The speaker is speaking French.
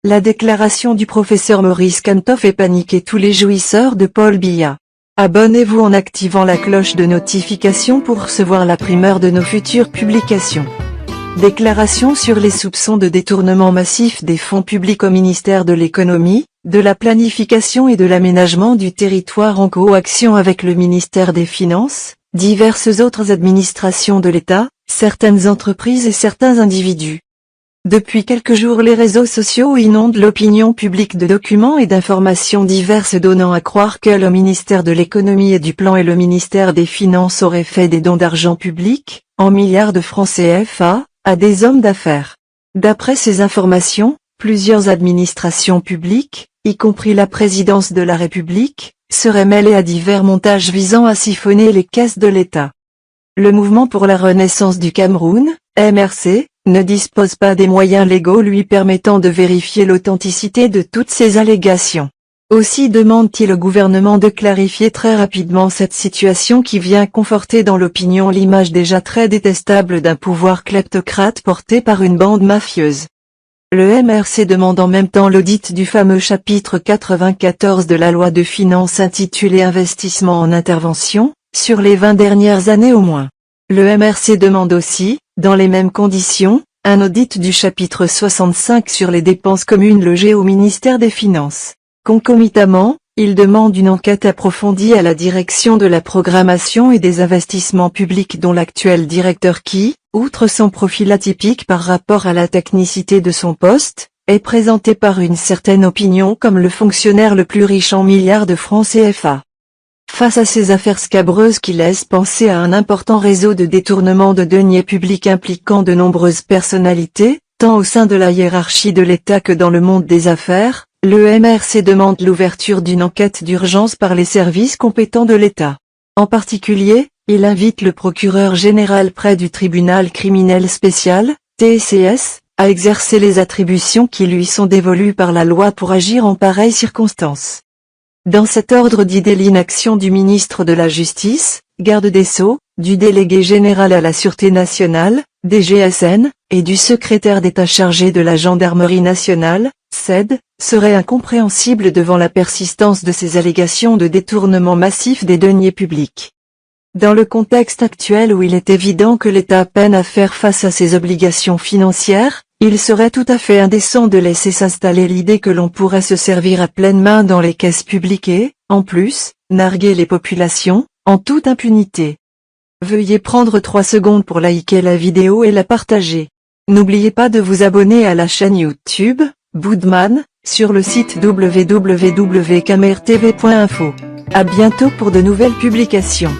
La déclaration du professeur Maurice Kantoff fait paniquer tous les jouisseurs de Paul Biya. Abonnez-vous en activant la cloche de notification pour recevoir la primeur de nos futures publications. Déclaration sur les soupçons de détournement massif des fonds publics au ministère de l'Économie, de la Planification et de l'Aménagement du Territoire en coaction avec le ministère des Finances, diverses autres administrations de l'État, certaines entreprises et certains individus. Depuis quelques jours, les réseaux sociaux inondent l'opinion publique de documents et d'informations diverses donnant à croire que le ministère de l'Économie et du Plan et le ministère des Finances auraient fait des dons d'argent public, en milliards de francs CFA, à des hommes d'affaires. D'après ces informations, plusieurs administrations publiques, y compris la présidence de la République, seraient mêlées à divers montages visant à siphonner les caisses de l'État. Le Mouvement pour la Renaissance du Cameroun, MRC, ne dispose pas des moyens légaux lui permettant de vérifier l'authenticité de toutes ces allégations. Aussi demande-t-il au gouvernement de clarifier très rapidement cette situation qui vient conforter dans l'opinion l'image déjà très détestable d'un pouvoir kleptocrate porté par une bande mafieuse. Le MRC demande en même temps l'audit du fameux chapitre 94 de la loi de finances intitulé Investissement en intervention, sur les 20 dernières années au moins. Le MRC demande aussi, dans les mêmes conditions, un audit du chapitre 65 sur les dépenses communes logées au ministère des Finances. Concomitamment, il demande une enquête approfondie à la direction de la programmation et des investissements publics dont l'actuel directeur qui, outre son profil atypique par rapport à la technicité de son poste, est présenté par une certaine opinion comme le fonctionnaire le plus riche en milliards de francs CFA. Face à ces affaires scabreuses qui laissent penser à un important réseau de détournement de deniers publics impliquant de nombreuses personnalités, tant au sein de la hiérarchie de l'État que dans le monde des affaires, le MRC demande l'ouverture d'une enquête d'urgence par les services compétents de l'État. En particulier, il invite le procureur général près du tribunal criminel spécial, TCS, à exercer les attributions qui lui sont dévolues par la loi pour agir en pareilles circonstances. Dans cet ordre d'idée, l'inaction du ministre de la Justice, garde des Sceaux, du délégué général à la Sûreté nationale, DGSN, et du secrétaire d'État chargé de la Gendarmerie nationale, SED, serait incompréhensible devant la persistance de ces allégations de détournement massif des deniers publics. Dans le contexte actuel où il est évident que l'État peine à faire face à ses obligations financières, il serait tout à fait indécent de laisser s'installer l'idée que l'on pourrait se servir à pleine main dans les caisses publiques et, en plus, narguer les populations, en toute impunité. Veuillez prendre 3 secondes pour liker la vidéo et la partager. N'oubliez pas de vous abonner à la chaîne YouTube, Boudman, sur le site www.camertv.info. À bientôt pour de nouvelles publications.